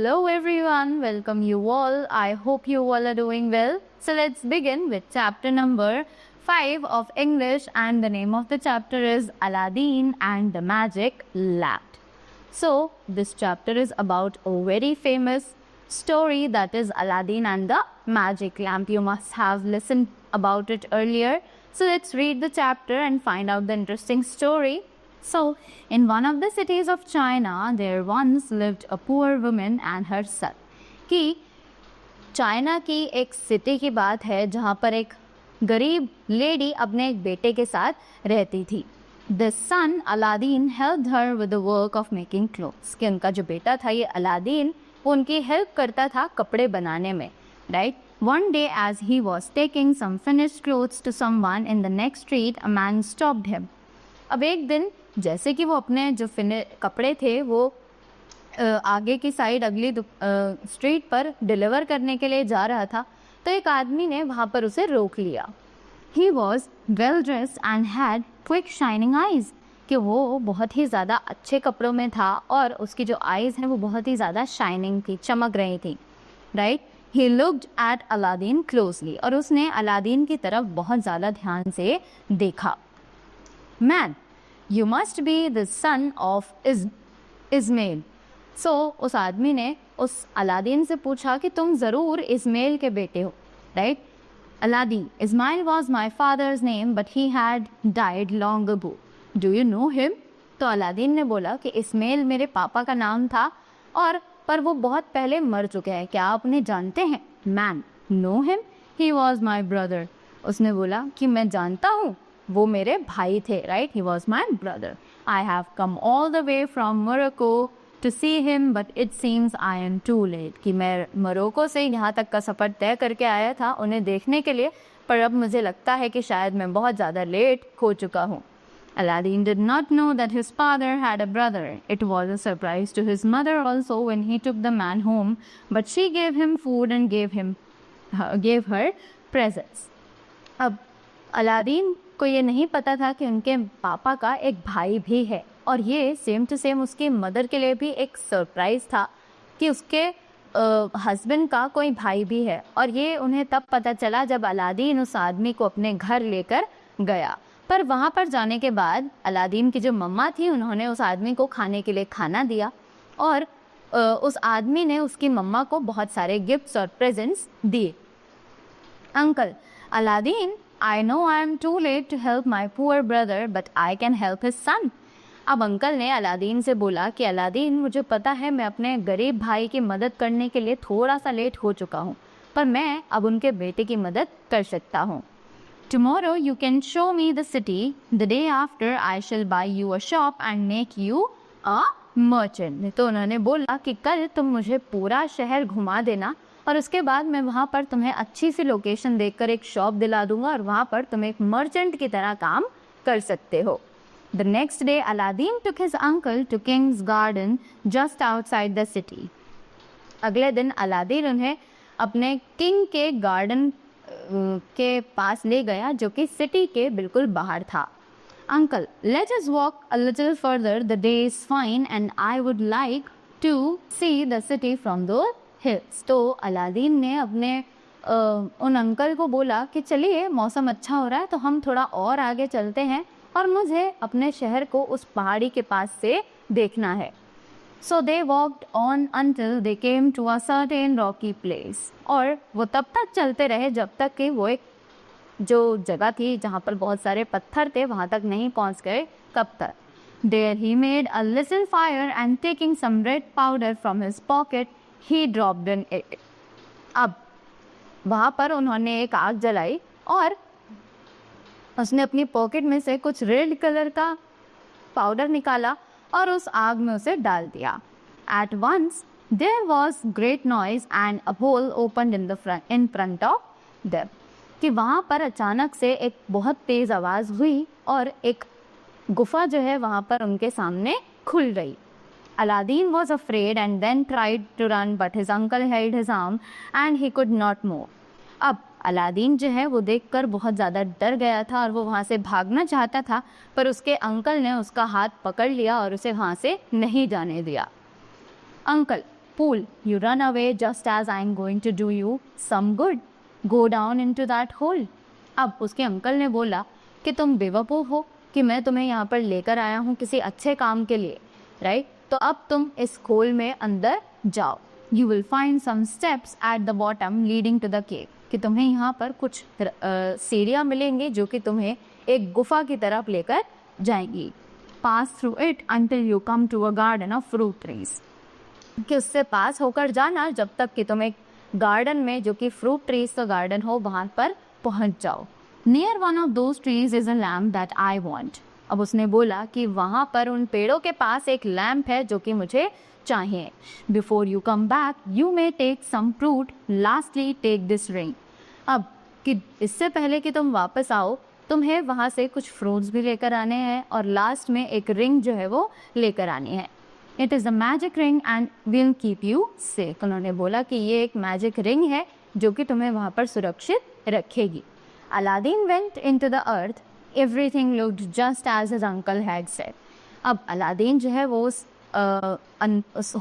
Hello everyone, welcome you all. I hope you all are doing well. So let's begin with chapter number 5 of English, and the name of the chapter is Aladdin and the Magic Lamp. So this chapter is about a very famous story, that is Aladdin and the Magic Lamp. You must have listened about it earlier. So let's read the chapter and find out the interesting story. So, in one of the cities of China, there once lived a poor woman and her son. कि China की एक city की बात है जहाँ पर एक गरीब लेडी अपने एक बेटे के साथ रहती थी. The son Aladdin helped her with the work of making clothes. कि उनका जो बेटा था ये अलादीन, वो उनकी हेल्प करता था कपड़े बनाने में, right? One day as he was taking some finished clothes to someone in the next street, a man stopped him. अब एक दिन जैसे कि वो अपने जो कपड़े थे वो आगे की साइड अगली स्ट्रीट पर डिलीवर करने के लिए जा रहा था, तो एक आदमी ने वहाँ पर उसे रोक लिया. He was well dressed and had quick shining eyes. कि वो बहुत ही ज़्यादा अच्छे कपड़ों में था और उसकी जो आईज़ हैं वो बहुत ही ज़्यादा शाइनिंग थी, चमक रही थी, right. He looked at Aladdin closely. और उसने अलादीन की तरफ बहुत ज़्यादा ध्यान से देखा. Man, you must be the son of Ismail. So उस आदमी ने उस अलादीन से पूछा कि तुम ज़रूर इस्माइल के बेटे हो, right? Aladdin, Ismail was my father's name, but he had died long ago. Do you know him? तो अलादीन ने बोला कि इस्माइल मेरे पापा का नाम था और पर वो बहुत पहले मर चुके हैं, क्या आप उन्हें जानते हैं? Man, know him? He was my brother. उसने बोला कि मैं जानता हूँ, वो मेरे भाई थे, right? He was my brother. I have come all the way from Morocco to see him, but it seems I am too late. कि मैं मोरक्को से यहाँ तक का सफ़र तय करके आया था उन्हें देखने के लिए, पर अब मुझे लगता है कि शायद मैं बहुत ज़्यादा लेट हो चुका हूँ. Aladdin did not know that his father had a brother. It was a surprise to his mother also when he took the man home, but she gave him food and gave her presents. अब Aladdin को ये नहीं पता था कि उनके पापा का एक भाई भी है, और ये सेम टू सेम उसकी मदर के लिए भी एक सरप्राइज़ था कि उसके हस्बैंड का कोई भाई भी है. और ये उन्हें तब पता चला जब अलादीन उस आदमी को अपने घर लेकर गया. पर वहाँ पर जाने के बाद अलादीन की जो मम्मा थी उन्होंने उस आदमी को खाने के लिए खाना दिया, और उस आदमी ने उसकी मम्मा को बहुत सारे गिफ्ट्स और प्रेजेंट्स दिए. Uncle, Aladdin, I know I am too late to help my poor brother, but I can help his son. अब अंकल ने अलादीन से बोला कि अलादीन, मुझे पता है मैं अपने गरीब भाई की मदद करने के लिए थोड़ा सा लेट हो चुका हूँ, पर मैं अब उनके बेटे की मदद कर सकता हूँ. Tomorrow you can show me the city. The day after I shall buy you a shop and make you a merchant. तो उन्होंने बोला कि कल तुम मुझे पूरा शहर घुमा देना और उसके बाद मैं वहाँ पर तुम्हें अच्छी सी लोकेशन देखकर एक शॉप दिला दूंगा और वहाँ पर तुम एक मर्चेंट की तरह काम कर सकते हो. The next day Aladdin took his uncle to King's garden just outside the city. अगले दिन अलादीन उन्हें अपने किंग के गार्डन के पास ले गया जो कि सिटी के बिल्कुल बाहर था. Uncle, let us walk a little further. The day is fine and I would like to see the city from the hills. तो अलादीन ने अपने उन अंकल को बोला कि चलिए मौसम अच्छा हो रहा है तो हम थोड़ा और आगे चलते हैं और मुझे अपने शहर को उस पहाड़ी के पास से देखना है. So they walked on until they came to a certain rocky place. और वो तब तक चलते रहे जब तक कि वो एक जो जगह थी जहाँ पर बहुत सारे पत्थर थे वहाँ तक नहीं पहुँच गए. कब तक? There he made a little fire and taking some red powder from his pocket, he dropped in it. अब वहाँ पर उन्होंने एक आग जलाई और उसने अपनी पॉकेट में से कुछ रेड कलर का पाउडर निकाला और उस आग में उसे डाल दिया. At once there was great noise and a hole opened in front of them. कि वहाँ पर अचानक से एक बहुत तेज़ आवाज़ हुई और एक गुफा जो है वहाँ पर उनके सामने खुल गई. Aladdin was afraid and then tried to run, but his uncle held his arm and he could not move. अब अलादीन जो है वो देखकर बहुत ज़्यादा डर गया था और वो वहाँ से भागना चाहता था, पर उसके अंकल ने उसका हाथ पकड़ लिया और उसे वहाँ से नहीं जाने दिया. Uncle, pool. You run away just as I am going to do you some good. Go down into that hole. अब उसके अंकल ने बोला कि तुम बेवकूफ़ हो कि मैं तुम्हें यहाँ पर लेकर आया हूँ किसी अच्छे काम के लिए, राइट? तो अब तुम इस होल में अंदर जाओ. You will find some steps at the bottom leading to the cave. कि तुम्हें यहाँ पर कुछ सीढ़ियाँ मिलेंगी जो कि तुम्हें एक गुफा की तरफ लेकर जाएंगी. Pass through it until you come to a garden of fruit trees. कि उससे पास होकर जाना जब तक कि तुम एक गार्डन में जो कि फ्रूट ट्रीज का गार्डन हो वहाँ पर पहुँच जाओ. Near one of those trees is a lamp that I want. अब उसने बोला कि वहाँ पर उन पेड़ों के पास एक लैम्प है जो कि मुझे चाहिए. Before you come back, you may take some fruit. Lastly, take this ring. अब कि इससे पहले कि तुम वापस आओ तुम्हें वहाँ से कुछ फ्रूट्स भी लेकर आने हैं और लास्ट में एक रिंग जो है वो लेकर आनी है. It is a magic ring and will keep you safe. उन्होंने बोला कि ये एक मैजिक रिंग है जो कि तुम्हें वहाँ पर सुरक्षित रखेगी. Aladdin went into the earth. Everything looked just as his uncle had said. अब अलादीन जो है वो उस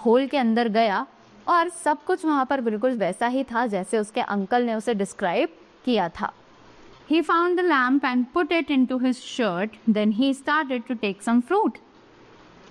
होल के अंदर गया और सब कुछ वहाँ पर बिल्कुल वैसा ही था जैसे उसके अंकल ने उसे डिस्क्राइब किया था. He found the lamp and put it into his shirt. Then he started to take some fruit.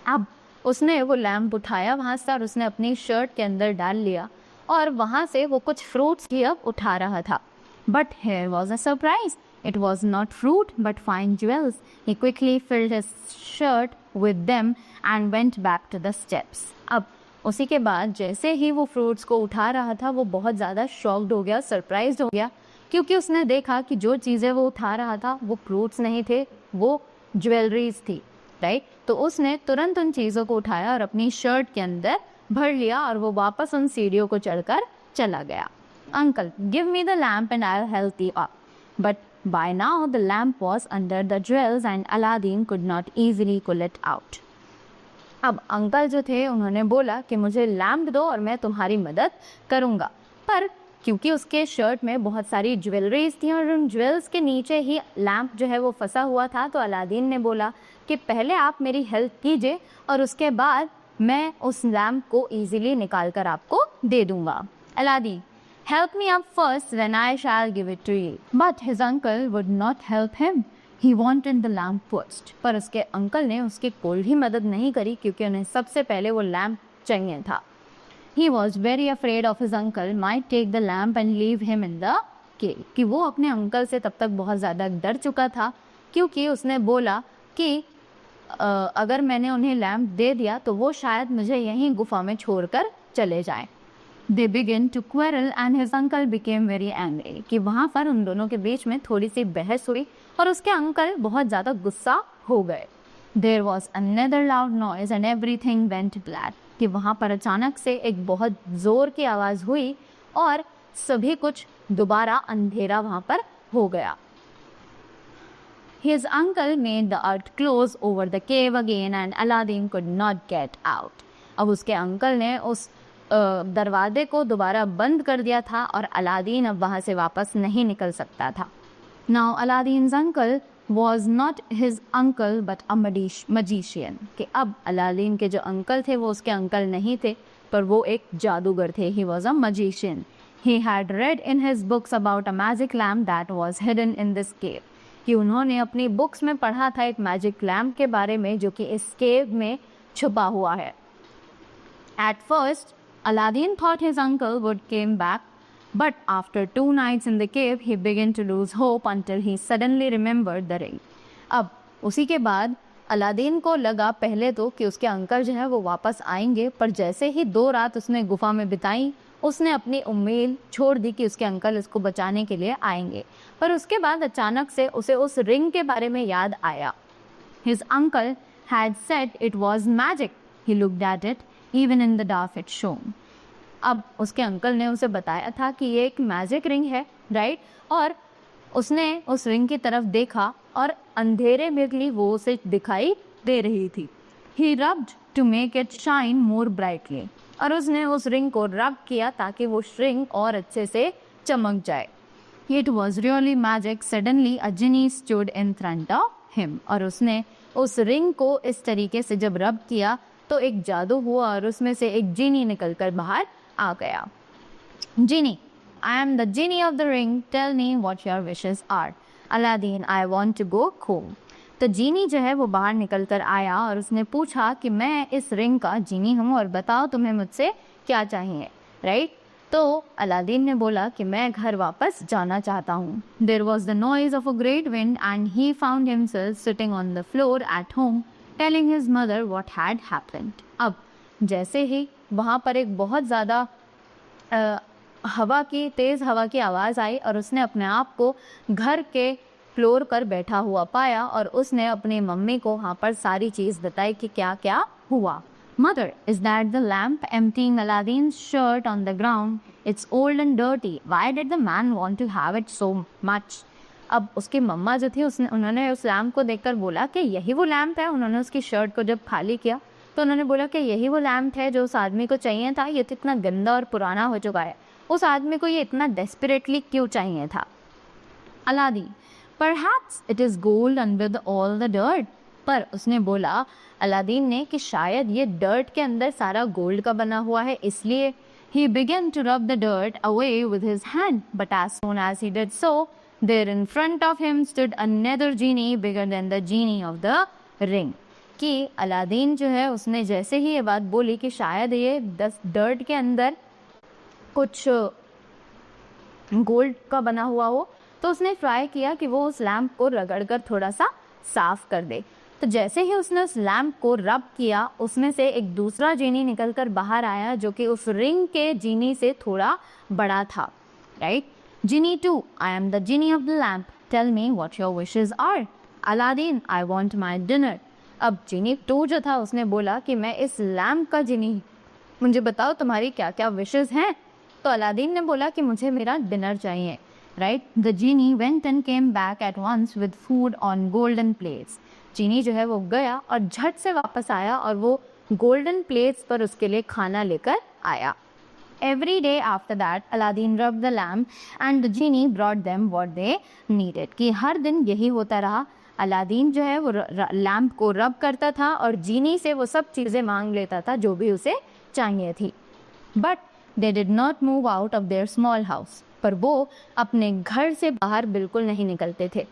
अब उसने वो लैम्प उठाया वहाँ से और उसने अपनी शर्ट के अंदर डाल लिया और वहाँ से वो कुछ फ्रूट्स की अब उठा रहा था. But here was a surprise. It was not fruit but fine jewels. He quickly filled his shirt with them and went back to the steps. अब उसी के बाद जैसे ही वो फ्रूट्स को उठा रहा था वो बहुत ज़्यादा शॉक्ड हो गया, सरप्राइज्ड हो गया क्योंकि उसने देखा कि जो चीज़ें वो उठा रहा था वो फ्रूट्स नहीं थे, वो ज्वेलरीज थी, राइट? तो उसने तुरंत उन चीज़ों को उठाया और अपनी शर्ट के अंदर भर लिया और वो वापस उन सीढ़ियों को चढ़कर चला गया. Uncle, give me the lamp and I'll help you up. But by now the lamp was under the jewels and Aladdin could not easily pull it out. अब अंकल जो थे उन्होंने बोला कि मुझे लैम्प दो और मैं तुम्हारी मदद करूँगा. पर क्योंकि उसके शर्ट में बहुत सारी ज्वेलरीज थी और उन ज्वेल्स के नीचे ही लैम्प जो है वो फंसा हुआ था तो अलादीन ने बोला कि पहले आप मेरी हेल्प कीजिए और उसके बाद मैं उस लैम्प को ईजिली निकाल कर आपको दे दूँगा. Aladdin, help me up first, then I shall give it to you. But his uncle would not help him. He wanted the lamp first. पर उसके अंकल ने उसकी कोई भी मदद नहीं करी क्योंकि उन्हें सबसे पहले वो लैम्प चाहिए था. He was very afraid of his uncle might take the lamp and leave him in the cave. कि वो अपने अंकल से तब तक बहुत ज़्यादा डर चुका था क्योंकि उसने बोला कि अगर मैंने उन्हें लैम्प दे दिया तो वो शायद मुझे यहीं गुफा में छोड़कर चले जाएं. They began to quarrel and his uncle became very angry. कि वहाँ पर उन दोनों के बीच में थोड़ी सी बहस हुई और उसके अंकल बहुत ज़्यादा गुस्सा हो गए. There was another loud noise and everything went black. कि वहाँ पर अचानक से एक बहुत ज़ोर की आवाज़ हुई और सभी कुछ दोबारा अंधेरा वहाँ पर हो गया. His uncle made the earth close over the cave again and Aladdin could not get out. अब उसके अंकल ने उस दरवाजे को दोबारा बंद कर दिया था और अलादीन अब वहाँ से वापस नहीं निकल सकता था. Now Aladdin's uncle was not his uncle but a magician. कि अब अलादीन के जो अंकल थे वो उसके अंकल नहीं थे पर वो एक जादूगर थे. He was a magician. He had read in his books about a magic lamp that was hidden in this cave. कि उन्होंने अपनी बुक्स में पढ़ा था एक मैजिक लैम्प के बारे में जो कि इस केव में छुपा हुआ है. At first Aladdin thought his uncle would come back, but after 2 nights in the cave, he began to lose hope until he suddenly remembered the ring. अब उसी के बाद अलादीन को लगा पहले तो कि उसके अंकल जो है वो वापस आएंगे, पर जैसे ही 2 रात उसने गुफा में बिताई उसने अपनी उम्मीद छोड़ दी कि उसके अंकल इसको बचाने के लिए आएंगे. पर उसके बाद अचानक से उसे उस रिंग के बारे में याद आया. His uncle had said it was magic. He looked at it. Even in the dark it shone. अब उसके अंकल ने उसे बताया था कि ये एक मैजिक रिंग है, राइट? और उसने उस रिंग की तरफ देखा और अंधेरे में भी वो उसे दिखाई दे रही थी. He rubbed to make it shine more brightly. और उसने उस रिंग को रब किया ताकि वो रिंग और अच्छे से चमक जाए. It was really magic. Suddenly a genie stood in front of him. और उसने उस रिंग को इस तरीके से जब रब किया तो एक जादू हुआ और उसमें से एक जीनी निकलकर बाहर आ गया। Genie, I am the genie of the ring, tell me what your wishes are. Aladdin, I want to go home. तो जीनी जो है वो बाहर निकल कर आया और उसने पूछा कि मैं इस रिंग का जीनी हूँ और बताओ तुम्हें मुझसे क्या चाहिए, राइट? तो अलादीन ने बोला कि मैं घर वापस जाना चाहता हूँ। There was the noise of a great wind and he found himself sitting on the floor at home telling his mother what had happened. अब जैसे ही वहाँ पर एक बहुत ज़्यादा तेज़ हवा की आवाज़ आई और उसने अपने आप को घर के फ्लोर पर बैठा हुआ पाया और उसने अपनी मम्मी को वहाँ पर सारी चीज़ बताई कि क्या क्या हुआ। Mother, is that the lamp emptying Aladdin's shirt on the ground? It's old and dirty. Why did the man want to have it so much? अब उसकी मम्मा जो थी उन्होंने उस लैम्प को देखकर बोला कि यही वो लैम्प है। उन्होंने उसकी शर्ट को जब खाली किया तो उन्होंने बोला कि यही वो लैम्प है जो उस आदमी को चाहिए था। ये तो इतना गंदा और पुराना हो चुका है, उस आदमी को ये इतना डेस्परेटली क्यों चाहिए था? Aladdin, Perhaps it is gold and with all the dirt. पर उसने बोला, अलादीन ने, कि शायद ये डर्ट के अंदर सारा गोल्ड का बना हुआ है, इसलिए he began to rub the dirt away with his hand. But as soon as he did so, there in front of him stood another genie bigger than the genie of the ring. कि Aladdin जो है उसने जैसे ही ये बात बोली कि शायद ये डर्ट के अंदर कुछ गोल्ड का बना हुआ हो, तो उसने ट्राई किया कि वो उस लैम्प को रगड़कर थोड़ा सा साफ कर दे। तो जैसे ही उसने उस लैम्प को रब किया, उसमें से एक दूसरा जीनी निकलकर बाहर आया जो कि उस रिंग के जीनी से थोड़ा बड़ा था, right? Genie 2, I am the genie of the lamp, tell me what your wishes are. Aladdin, I want my dinner. अब जीनी 2 जो था उसने बोला कि मैं इस लैम्प का जीनी, मुझे बताओ तुम्हारी क्या क्या विशेस हैं। तो अलादीन ने बोला कि मुझे मेरा डिनर चाहिए, right? The genie went and came back at once with food on golden plates. Genie जो है वो गया और झट से वापस आया और वो गोल्डन प्लेट्स पर उसके लिए खाना लेकर आया। Every day after that, Aladdin rubbed the lamp and the genie brought them what they needed. कि हर दिन यही होता रहा। अलादीन जो है वो लैम्प को रब करता था और जीनी से वो सब चीज़ें मांग लेता था जो भी उसे चाहिए थी। But they did not move out of their small house. पर वो अपने घर से बाहर बिल्कुल नहीं निकलते थे।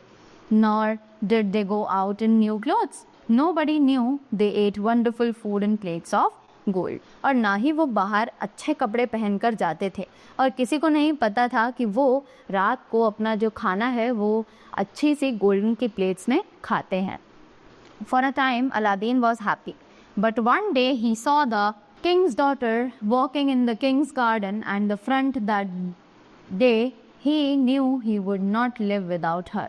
Nor did they go out in new clothes. Nobody knew they ate wonderful food in plates of gold. और ना ही वो बाहर अच्छे कपड़े पहनकर जाते थे और किसी को नहीं पता था कि वो रात को अपना जो खाना है वो अच्छी सी गोल्डन की प्लेट्स में खाते हैं। For a time, Aladdin was happy. But one day he saw the king's daughter walking in the king's garden and the front that day he knew he would not live without her.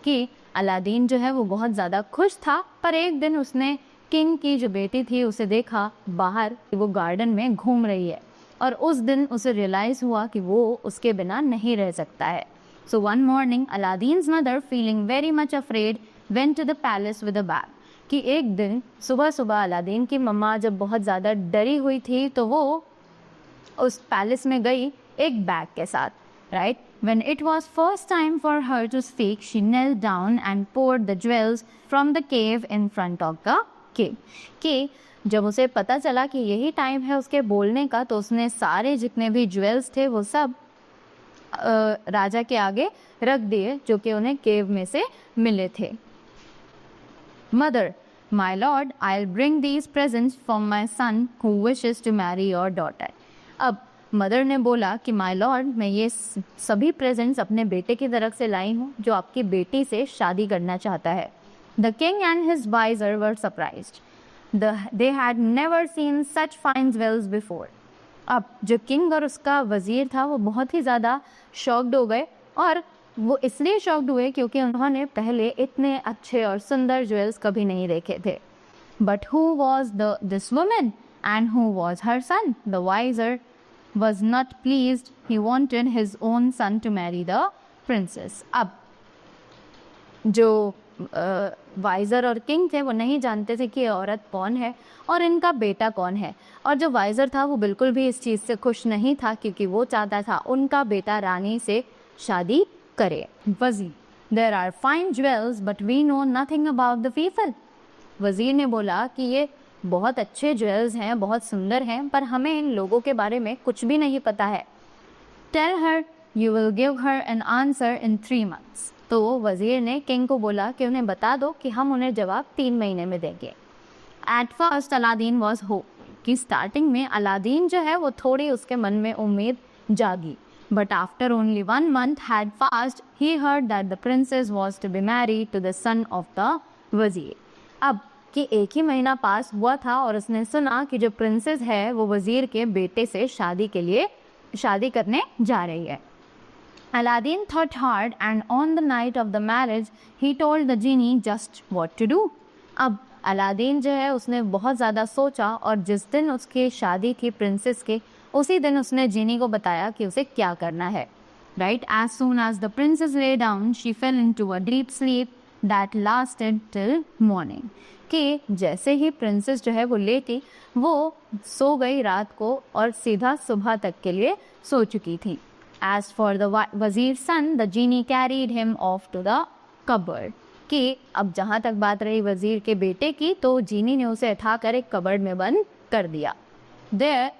कि Aladdin जो है वो बहुत ज़्यादा खुश था, पर एक दिन उसने किंग की जो बेटी थी उसे देखा बाहर, वो गार्डन में घूम रही है और उस दिन उसे रियलाइज़ हुआ कि वो उसके बिना नहीं रह सकता है। So one morning Aladdin's mother feeling very much afraid went to the palace with a bag. कि एक दिन सुबह सुबह अलादीन की मम्मा जब बहुत ज़्यादा डरी हुई थी तो वो उस पैलेस में गई एक बैग के साथ, right? When it was first time for her to speak, she knelt down and poured the jewels from the cave in front of the king. कि जब उसे पता चला कि यही टाइम है उसके बोलने का, तो उसने सारे जितने भी ज्वेल्स थे वो सब राजा के आगे रख दिए जो कि उन्हें केव में से मिले थे। Mother, my lord, I'll bring these presents from my son who wishes to marry your daughter. अब मदर ने बोला कि माय लॉर्ड, मैं ये सभी प्रेजेंट्स अपने बेटे की तरफ से लाई हूँ जो आपकी बेटी से शादी करना चाहता है। The king and his vizier were surprised. They had never seen such fine jewels before. अब जो किंग और उसका वजीर था वो बहुत ही ज़्यादा शॉक्ड हो गए और वो इसलिए शॉक्ड हुए क्योंकि उन्होंने पहले इतने अच्छे और सुंदर ज्वेल्स कभी नहीं देखे थे। But who was this woman and who was her son? The vizier was not pleased. He wanted his own son to marry the princess. अब जो वाइज़र और किंग थे वो नहीं जानते थे कि ये औरत कौन है और इनका बेटा कौन है, और जो वाइज़र था वो बिल्कुल भी इस चीज़ से खुश नहीं था क्योंकि वो चाहता था उनका बेटा रानी से शादी करे। वज़ीर, There are fine jewels but we know nothing about the people. वज़ीर ने बोला कि ये बहुत अच्छे ज्वेल्स हैं, बहुत सुंदर हैं, पर हमें इन लोगों के बारे में कुछ भी नहीं पता है। Tell her you will give her an answer in 3 months। तो वजीर ने किंग को बोला कि उन्हें बता दो कि हम उन्हें जवाब 3 महीने में देंगे। At first Aladdin was hope, कि स्टार्टिंग में अलादीन जो है वो थोड़ी उसके मन में उम्मीद जागी। But after only 1 month had passed, he heard that the princess was to be married to the son of the वजीर। अब कि 1 ही महीना पास हुआ था और उसने सुना कि जो प्रिंसेस है वो वजीर के बेटे से शादी करने जा रही है। Aladdin thought hard and on the night of the marriage he told the genie just what to do। अब अलादीन जो है उसने बहुत ज़्यादा सोचा और जिस दिन उसकी शादी की प्रिंसेस के, उसी दिन उसने जीनी को बताया कि उसे क्या करना है। Right, as soon as the princess lay down she fell into a deep sleep that lasted till morning। कि जैसे ही प्रिंसेस जो है वो लेटी, वो सो गई रात को और सीधा सुबह तक के लिए सो चुकी थी। As for the वजीर son, the genie carried him off to the cupboard। कि अब जहाँ तक बात रही वजीर के बेटे की, तो जीनी ने उसे उठाकर एक कबर्ड में बंद कर दिया। There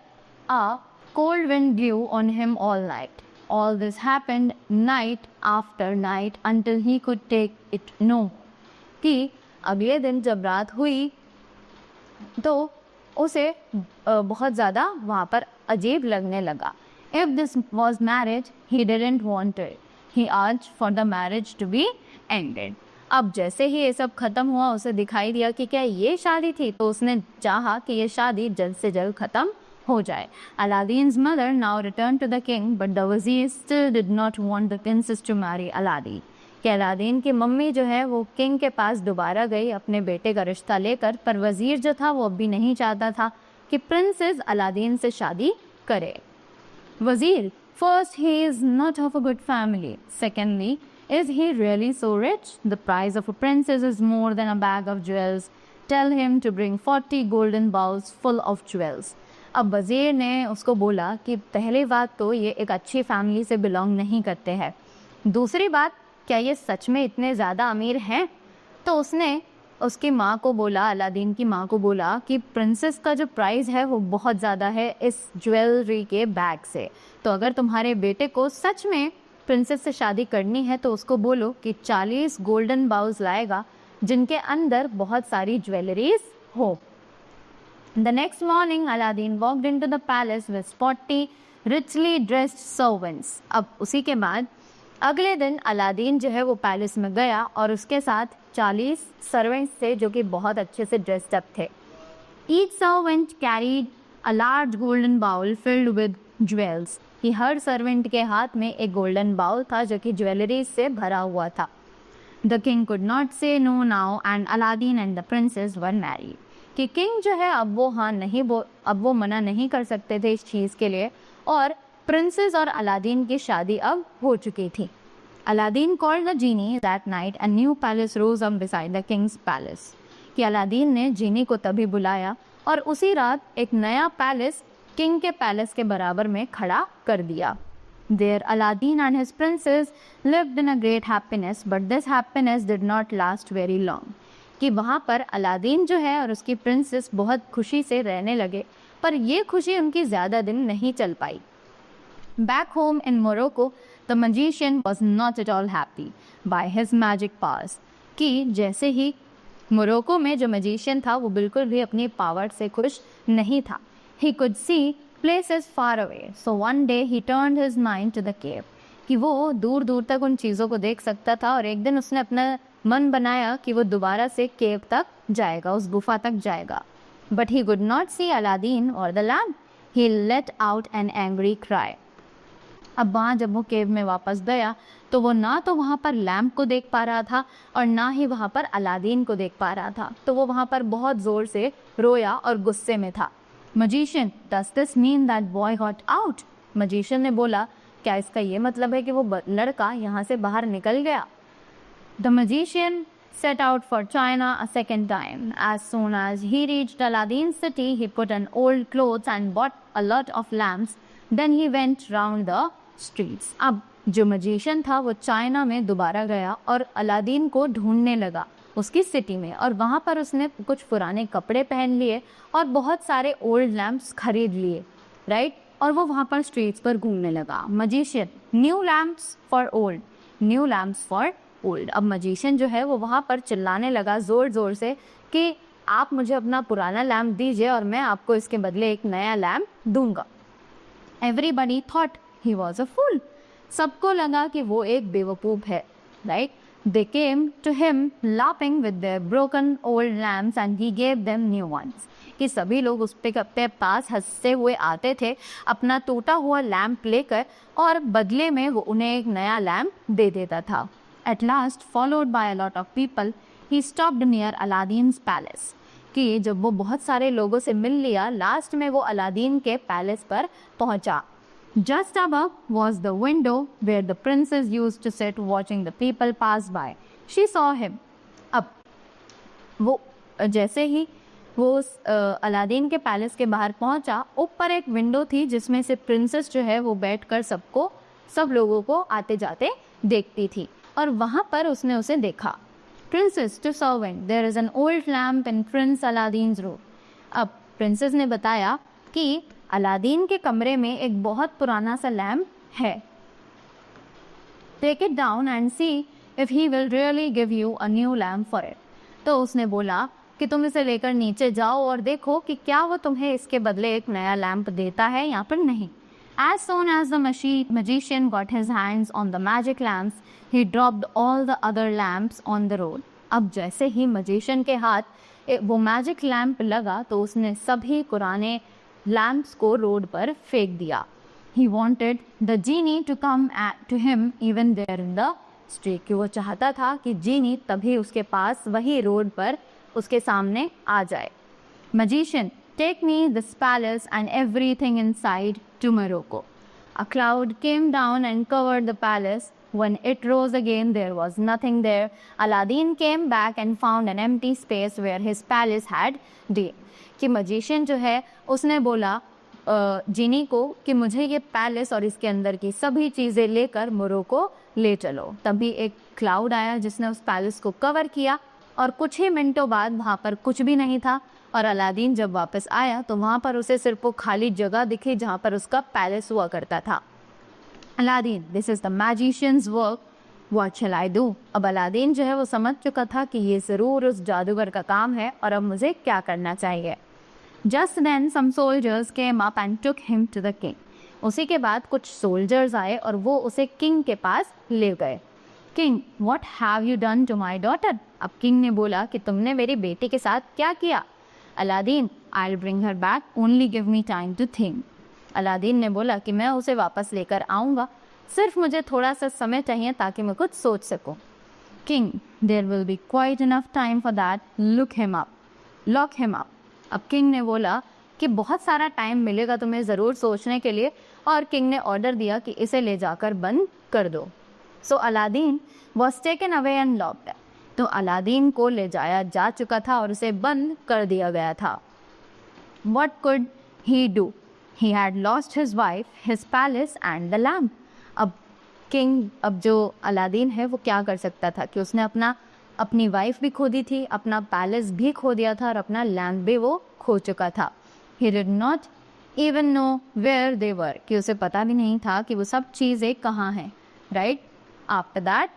a cold wind blew on him all night। All this happened night after night until he could take it no। कि अगले दिन जब रात हुई तो उसे बहुत ज़्यादा वहाँ पर अजीब लगने लगा। If this was marriage, he didn't want it। He asked for the marriage to be ended। अब जैसे ही ये सब खत्म हुआ, उसे दिखाई दिया कि क्या ये शादी थी, तो उसने चाहा कि ये शादी जल्द से जल्द खत्म हो जाए। Aladdin's mother now returned to the king, but the vizier still did not want the princess to marry Aladdin। कि अलादीन की मम्मी जो है वो किंग के पास दोबारा गई अपने बेटे का रिश्ता लेकर, पर वजीर जो था वो अब भी नहीं चाहता था कि प्रिंसेस अलादीन से शादी करे। वजीर, first he is not of a good family, secondly is he really so rich? The price of a princess is more than a bag of jewels। Tell him to bring 40 golden bowls full of jewels। अब वजीर ने उसको बोला कि पहली बात तो ये एक अच्छी फैमिली से बिलोंग नहीं करते हैं, दूसरी बात क्या ये सच में इतने ज़्यादा अमीर हैं? तो उसने उसकी माँ को बोला, अलादीन की माँ को बोला कि प्रिंसेस का जो प्राइस है वो बहुत ज़्यादा है इस ज्वेलरी के बैग से, तो अगर तुम्हारे बेटे को सच में प्रिंसेस से शादी करनी है तो उसको बोलो कि 40 गोल्डन बाउल्स लाएगा जिनके अंदर बहुत सारी ज्वेलरीज हो। The next morning Aladdin walked into the palace with 40 richly dressed servants. अब उसी के बाद अगले दिन अलादीन जो है वो पैलेस में गया और उसके साथ 40 सर्वेंट्स थे जो कि बहुत अच्छे से ड्रेस्ड अप थे। Each servant carried a large golden bowl filled with jewels. कि हर सर्वेंट के हाथ में एक गोल्डन बाउल था जो कि ज्वेलरी से भरा हुआ था। The king could not say no now and Aladdin and the princess were married. कि किंग जो है अब वो मना नहीं कर सकते थे इस चीज़ के लिए, और प्रिंसेस और अलादीन की शादी अब हो चुकी थी। Aladdin called the genie that night and new palace rose up beside the king's palace. कि अलादीन ने जीनी को तभी बुलाया और उसी रात एक नया पैलेस किंग के पैलेस के बराबर में खड़ा कर दिया। There Aladdin and his princess lived in a great happiness, but this happiness did not last very long। कि वहाँ पर अलादीन जो है और उसकी प्रिंसेस बहुत खुशी से रहने लगे, पर ये खुशी उनकी ज़्यादा दिन नहीं चल पाई। Back home in Morocco, the magician was not at all happy by his magic powers। कि जैसे ही मोरक्को में जो मैजिशियन था वो बिल्कुल भी अपनी पावर से खुश नहीं था। He could see places far away, so one day he turned his mind to the cave। कि वो दूर दूर तक उन चीज़ों को देख सकता था और एक दिन उसने अपना मन बनाया कि वो दोबारा से केव तक जाएगा, उस गुफा तक जाएगा। But he could not see Aladdin or the lamp। He let out an angry cry। अब वहाँ जब वो केव में वापस गया तो वो ना तो वहाँ पर लैम्प को देख पा रहा था और ना ही वहाँ पर अलादीन को देख पा रहा था, तो वो वहाँ पर बहुत ज़ोर से रोया और गुस्से में था। Magician, does this mean that boy got out? Magician ने बोला, क्या इसका ये मतलब है कि वो लड़का यहाँ से बाहर निकल गया? The magician set out for China a second time। As soon as he reached Aladdin's city, he put on old clothes and bought a lot of lamps। Then he went round the streets। अब जो magician था वो China में दोबारा गया और Aladdin को ढूंढने लगा उसकी सिटी में, और वहाँ पर उसने कुछ पुराने कपड़े पहन लिए और बहुत सारे ओल्ड लैम्प्स खरीद लिए, राइट। और वो वहाँ पर स्ट्रीट्स पर घूमने लगा। Magician, new lamps for old, new lamps for old. अब मजिशियन जो है वो वहाँ पर चिल्लाने लगा ज़ोर ज़ोर से कि आप मुझे अपना पुराना लैम्प दीजिए और मैं आपको इसके बदले एक नया लैम्प दूंगा। Everybody thought he was a fool, सबको लगा कि वो एक बेवकूफ़ है, right. They came to him laughing with their broken old lamps and he gave them new ones. कि सभी लोग उस पे पास हंसते हुए आते थे अपना टूटा हुआ लैम्प लेकर, और बदले में वो उन्हें एक नया लैम्प दे देता था। At last, followed by a lot of people, he stopped near Aladdin's palace. कि जब वो बहुत सारे लोगों से मिल लिया, लास्ट में वो अलादीन के पैलेस पर पहुंचा। Just above was the window where the princess used to sit watching the people pass by. She saw him. अब वो जैसे ही वो अलादीन के पैलेस के बाहर पहुंचा, ऊपर एक विंडो थी जिसमें से प्रिंसेस जो है वो बैठकर सब लोगों को आते जाते देखती थी, और वहाँ पर उसने उसे देखा। Princess to servant, there is an old lamp in Prince Aladdin's room. अब प्रिंसेस ने बताया कि अलादीन के कमरे में एक बहुत पुराना सा लैम्प है। Take it down and see if he will really give you a new lamp for it. तो उसने बोला कि तुम इसे लेकर नीचे जाओ और देखो कि क्या वो तुम्हें इसके बदले एक नया लैम्प देता है या फिर नहीं। As soon as the magician got his hands on the magic lamps, he dropped all the other lamps on the road. अब जैसे ही मजिशियन के हाथ वो मैजिक लैम्प लगा तो उसने सभी पुराने लैम्प्स को रोड पर फेंक दिया। He wanted the genie to come to him even there in the street, कि वो चाहता था कि जीनी तभी उसके पास वही रोड पर उसके सामने आ जाए। Magician, take me this palace and everything inside to Morocco. A cloud came down and covered the palace. When it rose again, there was nothing there. Aladdin came back and found an empty space where his palace had been. कि magician जो है उसने बोला जीनी को कि मुझे ये palace और इसके अंदर की सभी चीज़ें लेकर मोरक्को ले चलो। तभी एक क्लाउड आया जिसने उस पैलेस को कवर किया, और कुछ ही मिनटों बाद वहाँ पर कुछ भी नहीं था, और अलादीन जब वापस आया तो वहाँ पर उसे सिर्फ वो खाली जगह दिखी जहाँ पर उसका पैलेस हुआ करता था। Aladdin, this is the magicians work, what shell I do. अब अलादीन जो है वो समझ चुका था कि ये ज़रूर उस जादूगर का काम है और अब मुझे क्या करना चाहिए। Just then some soldiers came up and took him to the king. उसी के बाद कुछ सोल्जर्स आए और वो उसे किंग के पास ले गए। King, what have you done to my daughter? अब किंग ने बोला कि तुमने मेरी बेटी के साथ क्या किया। Aladdin, I'll bring her back, only give me time to think. Aladdin ने बोला कि मैं उसे वापस लेकर आऊँगा, सिर्फ मुझे थोड़ा सा समय चाहिए ताकि मैं कुछ सोच सकूँ। King, there will be quite enough time for that. Lock him up. अब किंग ने बोला कि बहुत सारा टाइम मिलेगा तुम्हें ज़रूर सोचने के लिए, और किंग ने ऑर्डर दिया कि इसे ले जाकर बंद कर दो। So Aladdin was taken away and locked. तो अलादीन को ले जाया जा चुका था और उसे बंद कर दिया गया था। What could he do? He had lost his wife, his palace and the lamp. अब जो अलादीन है वो क्या कर सकता था कि उसने अपनी वाइफ भी खो दी थी, अपना पैलेस भी खो दिया था और अपना लैंड भी वो खो चुका था। He did not even know where they were, कि उसे पता भी नहीं था कि वो सब चीज़ें कहाँ हैं, right? After that,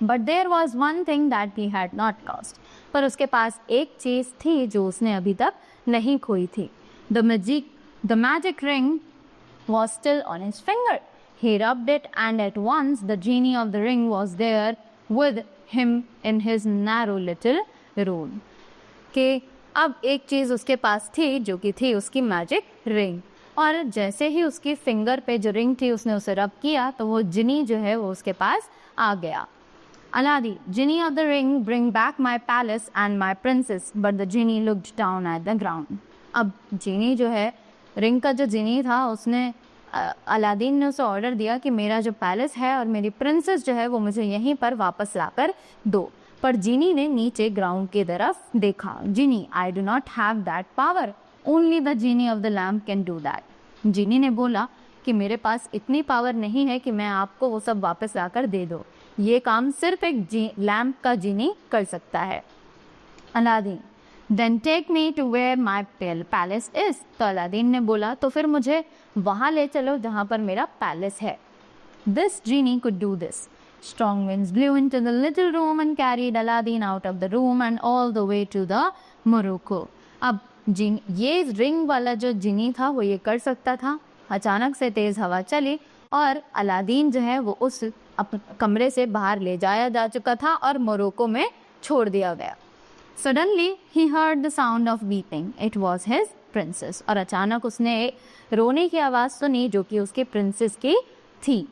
but there was one thing that he had not lost. पर उसके पास एक चीज़ थी जो उसने अभी तक नहीं खोई थी। The magic ring was still on his finger. He rubbed it and at once the genie of the ring was there with him in his narrow little room. कि अब एक चीज़ उसके पास थी जो कि थी उसकी मैजिक रिंग, और जैसे ही उसकी फिंगर पे जो रिंग थी उसने उसे रब किया तो वो जिनी जो है वो उसके पास आ गया। Aladdin, genie of the ring, bring back my palace and my princess. But the genie looked down at the ground. अब जीनी जो है, रिंग का जो जीनी था, उसने अलादीन ने उसे ऑर्डर दिया कि मेरा जो पैलेस है और मेरी प्रिंसेस जो है वो मुझे यहीं पर वापस लाकर दो। पर जीनी ने नीचे ग्राउंड की तरफ देखा। Genie, I do not have that power, only the genie of the lamp can do that. Genie ने बोला कि मेरे पास इतनी पावर नहीं है कि मैं आपको वो सब वापस लाकर दे दूँ, ये काम सिर्फ एक लैम्प का जीनी कर सकता है। Aladdin, then take me to where my palace is. तो अलादीन ने बोला तो फिर मुझे वहाँ ले चलो जहाँ पर मेरा पैलेस है। This genie could do this. Strong winds blew into the little room and carried Aladdin out of the room and all the way to the Morocco. अब ये रिंग वाला जो जिनी था वो ये कर सकता था। अचानक से तेज हवा चली और अलादीन जो है वो उस कमरे से बाहर ले जाया जा चुका था और मोरक्को में छोड़ दिया गया। Suddenly he heard the sound of weeping. It was his princess. और अचानक उसने रोने की आवाज़ सुनी जो कि उसके प्रिंसेस की थी।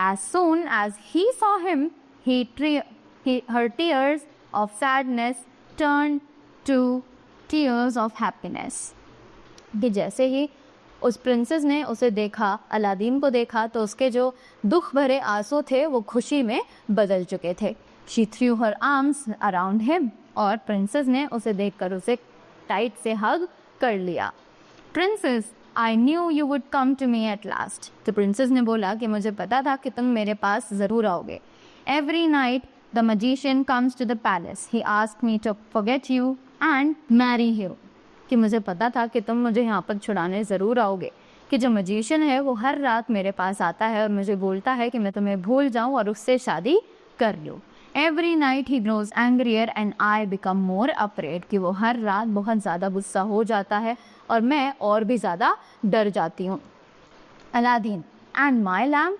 As soon as he saw him, her tears of sadness turned to tears of happiness. कि जैसे ही उस प्रिंसेस ने उसे देखा, अलादीन को देखा, तो उसके जो दुख भरे आंसू थे वो खुशी में बदल चुके थे। She threw her arms around him. और प्रिंसेस ने उसे देखकर उसे टाइट से हग कर लिया। Princess, I knew you would come to me at last. तो प्रिंसेस ने बोला कि मुझे पता था कि तुम मेरे पास ज़रूर आओगे। Every night the magician comes to the palace. He asked me to forget you and marry you. कि मुझे पता था कि तुम मुझे यहाँ पर छुड़ाने ज़रूर आओगे। कि जो मजिशियन है वो हर रात मेरे पास आता है और मुझे बोलता है कि मैं तुम्हें भूल जाऊँ और उससे शादी कर लूँ। Every night he grows angrier and I become more afraid. कि वो हर रात बहुत ज़्यादा गुस्सा हो जाता है और मैं और भी ज़्यादा डर जाती हूँ। Aladdin, and my lamp?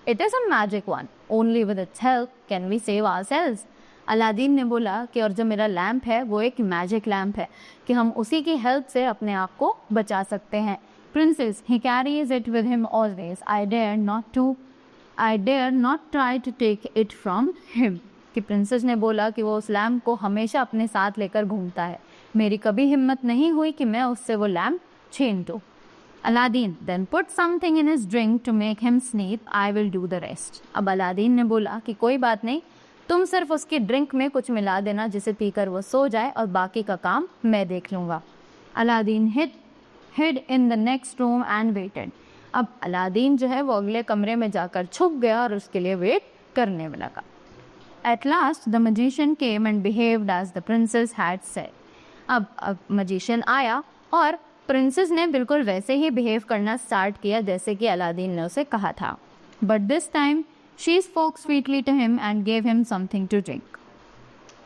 It is a magic one. Only with its help can we save ourselves. Aladdin ने बोला कि और जो मेरा लैम्प है वो एक मैजिक लैम्प है कि हम उसी की हेल्प से अपने आप को बचा सकते हैं। Princess, he carries it with him always. I dare not try to take it from him. कि प्रिंसेस ने बोला कि वो उस लैम्प को हमेशा अपने साथ लेकर घूमता है। मेरी कभी हिम्मत नहीं हुई कि मैं उससे वो लैम्प छीन दूँ। Aladdin, then put something in his drink to make him sleep. I will do the rest. अब अलादीन ने बोला कि कोई बात नहीं, तुम सिर्फ उसकी ड्रिंक में कुछ मिला देना जिसे पीकर वो सो जाए और बाकी का काम मैं देख लूँगा। Aladdin hid in the next room and waited. अब अलादीन जो है वो अगले कमरे में जाकर छुप गया और उसके लिए वेट करने लगा। At last the magician came and behaved as the princess had said. अब magician आया और प्रिंसेस ने बिल्कुल वैसे ही बिहेव करना स्टार्ट किया जैसे कि अलादीन ने उसे कहा था। But this time she spoke sweetly to him and gave him something to drink.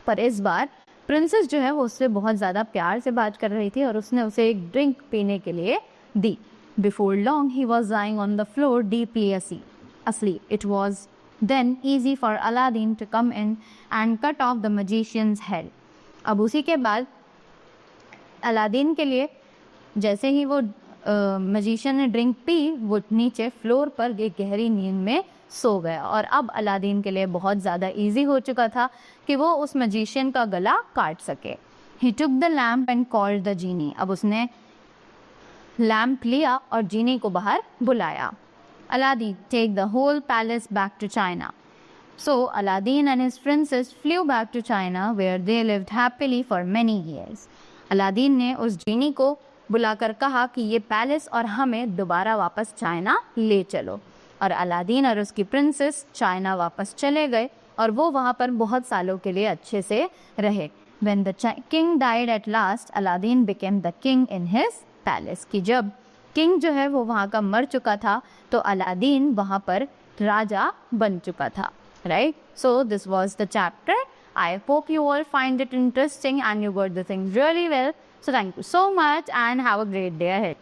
पर इस बार प्रिंसेस जो है वो उससे बहुत ज़्यादा प्यार से बात कर रही थी और उसने उसे एक ड्रिंक पीने के लिए दी। Before long he was lying on the floor deeply asleep. It was then easy for Aladdin to come in and cut off the magician's head. अब उसी के बाद अलादीन के लिए जैसे ही वो मजिशियन ने ड्रिंक पी वो नीचे फ्लोर पर एक गहरी नींद में सो गया और अब अलादीन के लिए बहुत ज़्यादा इजी हो चुका था कि वो उस मजिशियन का गला काट सके। He took the lamp and called the genie. अब उसने लैम्प लिया और जीनी को बाहर बुलाया। Aladdin, take the whole palace back to China. So Aladdin and his princess flew back to China where they lived happily for many years. Aladdin ने उस जीनी को बुलाकर कहा कि ये पैलेस और हमें दोबारा वापस चाइना ले चलो और अलादीन और उसकी प्रिंसेस चाइना वापस चले गए और वो वहाँ पर बहुत सालों के लिए अच्छे से रहे। When the king died at last, Aladdin became the king in his palace. कि जब किंग जो है वो वहाँ का मर चुका था तो अलादीन वहाँ पर राजा बन चुका था। Right? So this was the chapter. I hope you all find it interesting and you got the things really well. So thank you so much and have a great day ahead.